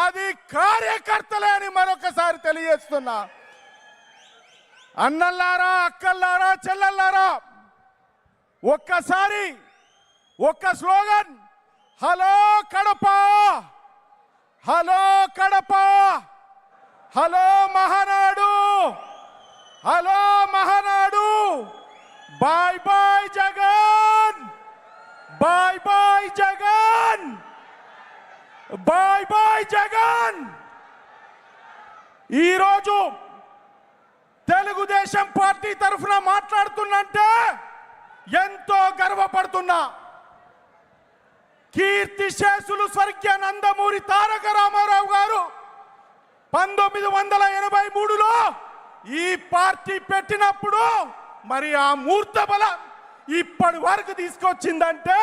అది కార్యకర్తలే అని మరొకసారి తెలియజేస్తున్నా. అన్నల్లారా, అక్కల్లారా, చెల్లెల్లారా, ఒక్కసారి ఒక్క slogan, hello Kadapa, hello Kadapa, hello Mahanadu, hello Mahanadu, bye bye Jagan, bye bye Jagan, bye bye Jagan. ఈరోజు తెలుగుదేశం పార్టీ తరఫున మాట్లాడుతున్నంటే ఎంతో గర్వపడుతున్నా. కీర్తిశేషులు స్వర్గీయ నందమూరి తారక రామారావు గారు 1983లో ఈ పార్టీ పెట్టినప్పుడు మరి ఆ మూర్త బలం ఇప్పటి వరకు తీసుకొచ్చిందంటే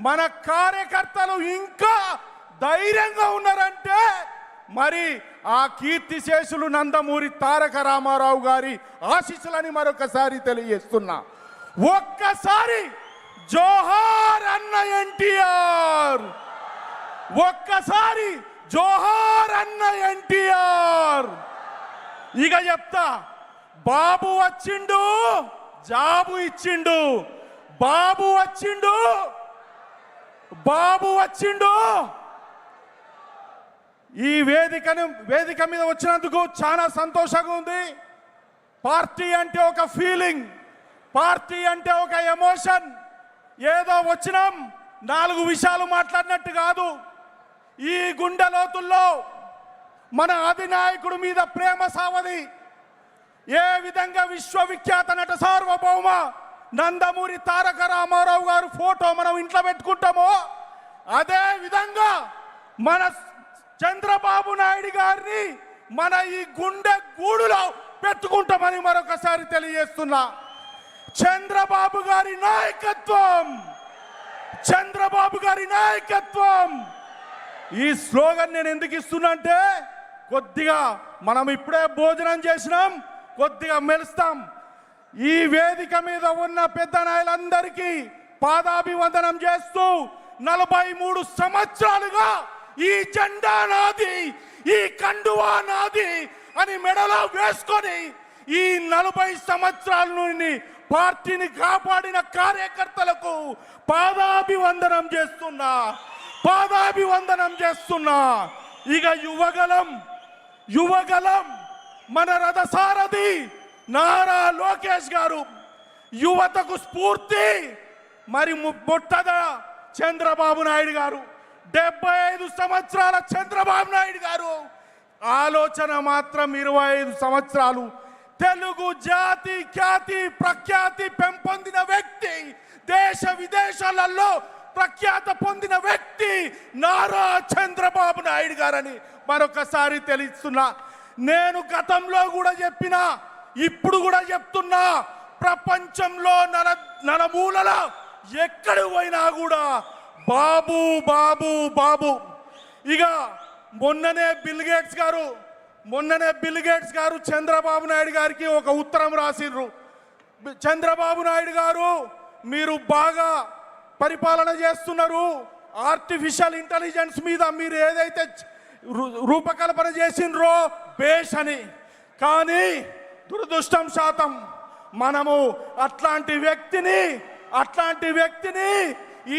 మన కార్యకర్తలు ఇంకా ధైర్యంగా ఉన్నారంటే మరి ఆ కీర్తిశేషులు నందమూరి తారక రామారావు గారి ఆశీస్సులని మరొకసారి తెలియజేస్తున్నా. ఒక్కసారి జోహార్ అన్న ఎన్టీఆర్, ఒక్కసారి జోహార్ అన్న ఎన్టీఆర్. ఇక చెప్తా, బాబు వచ్చిండు, జాబు ఇచ్చిండు, బాబు వచ్చిండు, బాబు వచ్చిండు. ఈ వేదిక మీద వచ్చినందుకు చాలా సంతోషంగా ఉంది. పార్టీ అంటే ఒక ఫీలింగ్, పార్టీ అంటే ఒక ఎమోషన్. ఏదో వచ్చినాం 4 విషయాలు మాట్లాడినట్టు కాదు. ఈ గుండె లోతుల్లో మన అధినాయకుడి మీద ప్రేమ సావది. ఏ విధంగా విశ్వవిఖ్యాత నట సార్వభౌమ నందమూరి తారక రామారావు గారు ఫోటో మనం ఇంట్లో పెట్టుకుంటామో అదే విధంగా మన చంద్రబాబు నాయుడు గారిని మన ఈ గుండె గూడులో పెట్టుకుంటామని మరొకసారి తెలియజేస్తున్నా. చంద్రబాబు గారి నాయకత్వం, చంద్రబాబు గారి నాయకత్వం. ఈ స్లోగన్ నేను ఎందుకు ఇస్తున్నా అంటే కొద్దిగా మనం ఇప్పుడే భోజనం చేసినాం, కొద్దిగా మెలుస్తాం. ఈ వేదిక మీద ఉన్న పెద్ద నాయకులందరికీ పాదాభివందనం చేస్తూ 43 సంవత్సరాలుగా ఈ జెండా నాది, ఈ కండువా నాది అని మెడలో వేసుకొని ఈ 40 సంవత్సరాల నుండి పార్టీని కాపాడిన కార్యకర్తలకు పాదాభివందనం చేస్తున్నా, పాదాభివందనం చేస్తున్నా. ఇక యువగలం మన రథసారథి నారా లోకేష్ గారు, యువతకు స్ఫూర్తి మరి ముట్టద చంద్రబాబు నాయుడు గారు, 75 సంవత్సరాల చంద్రబాబు నాయుడు గారు ఆలోచన మాత్రం 25 సంవత్సరాలు. తెలుగు జాతి ఖ్యాతి ప్రఖ్యాతి పెంపొందిన వ్యక్తి, దేశ విదేశాలలో ప్రఖ్యాత పొందిన వ్యక్తి నారా చంద్రబాబు నాయుడు గారని మరొకసారి తెలుస్తున్నా. నేను గతంలో కూడా చెప్పినా, ఇప్పుడు కూడా చెప్తున్నా, ప్రపంచంలో నలుమూలల ఎక్కడ పోయినా కూడా బాబు బాబు బాబు. ఇక మొన్ననే బిల్ గేట్స్ గారు చంద్రబాబు నాయుడు గారికి ఒక ఉత్తరం రాసిర్రు. చంద్రబాబు నాయుడు గారు, మీరు బాగా పరిపాలన చేస్తున్నారు, ఆర్టిఫిషియల్ ఇంటెలిజెన్స్ మీద మీరు ఏదైతే రూపకల్పన చేసిండ్రో బేష్ అని. కానీ దురదృష్టం శాతం మనము అట్లాంటి వ్యక్తిని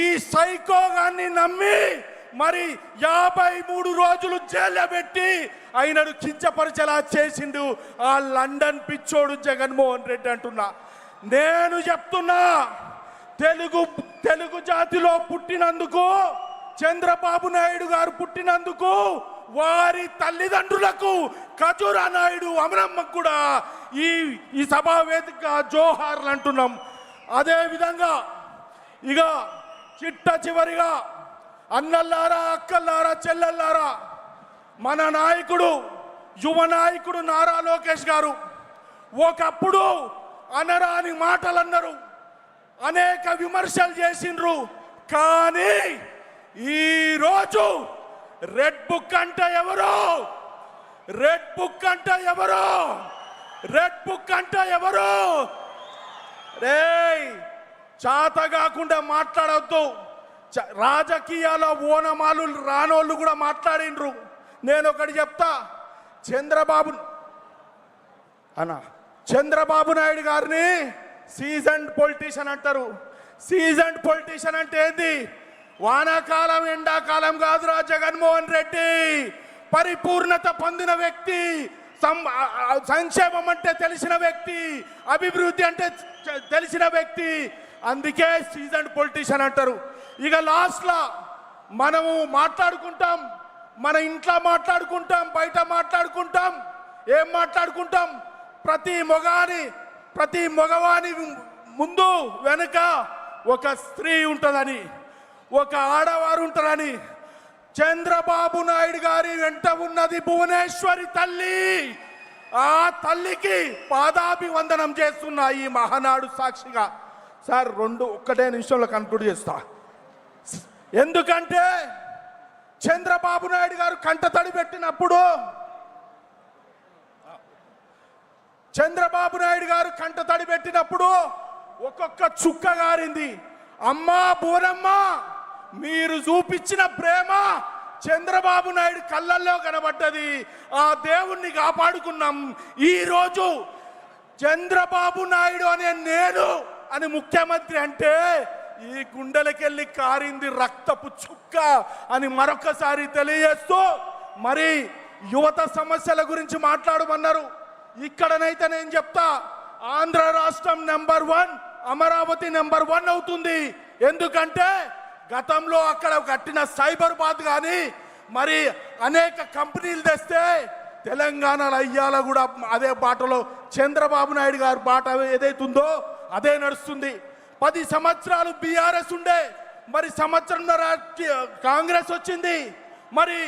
ఈ సైకోగాన్ని నమ్మి మరి 53 రోజులు జైల్లో పెట్టి ఆయనను కించపరిచేలా చేసిండు ఆ లండన్ పిచ్చోడు జగన్మోహన్ రెడ్డి అంటున్నా. నేను చెప్తున్నా, తెలుగు జాతిలో పుట్టినందుకు, చంద్రబాబు నాయుడు గారు పుట్టినందుకు వారి తల్లిదండ్రులకు, ఖజూరా నాయుడు అమరమ్మకు కూడా ఈ సభా వేదిక జోహార్లు అంటున్నాం. అదే విధంగా ఇక చివరిగా అన్నల్లారా, అక్కల్లారా, చెల్లెల్లారా, మన నాయకుడు, యువ నాయకుడు నారా లోకేష్ గారు ఒకప్పుడు అనరాని మాటలు అన్నారు, అనేక విమర్శలు చేసిండ్రు. కానీ ఈరోజు రెడ్ బుక్ అంటే ఎవరు, రెడ్ బుక్ అంటే ఎవరు, రెడ్ బుక్ అంటే ఎవరు? రేయ్, చాత కాకుండా మాట్లాడవద్దు. రాజకీయాల ఓనమాలు రానోళ్ళు కూడా మాట్లాడిండ్రు. నేను ఒకటి చెప్తా, చంద్రబాబు నాయుడు గారిని సీజన్డ్ పొలిటీషియన్ అంటారు. సీజన్డ్ పొలిటీషియన్ అంటే ఏంది? వానాకాలం ఎండాకాలం కాదురా జగన్మోహన్ రెడ్డి, పరిపూర్ణత పొందిన వ్యక్తి, సంక్షేమం అంటే తెలిసిన వ్యక్తి, అభివృద్ధి అంటే తెలిసిన వ్యక్తి. అందుకే సీజన్డ్ పొలిటీషియన్ అంటారు. ఇక లాస్ట్లో మనము మాట్లాడుకుంటాం, మన ఇంట్లో మాట్లాడుకుంటాం, బయట మాట్లాడుకుంటాం. ఏం మాట్లాడుకుంటాం? ప్రతి మగవాని ముందు వెనుక ఒక స్త్రీ ఉంటుందని, ఒక ఆడవారు ఉంటారని. చంద్రబాబు నాయుడు గారి వెంట ఉన్నది భువనేశ్వరి తల్లి. ఆ తల్లికి పాదాభివందనం చేస్తున్నా ఈ మహానాడు సాక్షిగా. సార్ ఒక్కటే నిమిషంలో కన్క్లూడ్ చేస్తా. ఎందుకంటే చంద్రబాబు నాయుడు గారు కంటతడి పెట్టినప్పుడు, ఒక్కొక్క చుక్క గారింది. అమ్మా బూరమ్మ, మీరు చూపించిన ప్రేమ చంద్రబాబు నాయుడు కళ్ళల్లో కనబడ్డది. ఆ దేవుణ్ణి కాపాడుకున్నాం. ఈరోజు చంద్రబాబు నాయుడు అనే నేను అని ముఖ్యమంత్రి అంటే ఈ గుండెలకెళ్ళి కారింది రక్తపు చుక్క అని మరొకసారి తెలియజేస్తూ, మరి యువత సమస్యల గురించి మాట్లాడమన్నారు. ఇక్కడనైతే నేను చెప్తా, ఆంధ్ర రాష్ట్రం నెంబర్ 1, అమరావతి నెంబర్ 1 అవుతుంది. ఎందుకంటే గతంలో అక్కడ కట్టిన సైబరాబాద్ కానీ మరి అనేక కంపెనీలు తెస్తే తెలంగాణలో అయ్యాల కూడా అదే బాటలో చంద్రబాబు నాయుడు గారి బాట ఏదైతుందో అదే నడుస్తుంది. 10 సంవత్సరాలు బీఆర్ఎస్ ఉండే, మరి సంవత్సరంన్నర కాంగ్రెస్ వచ్చింది. మరి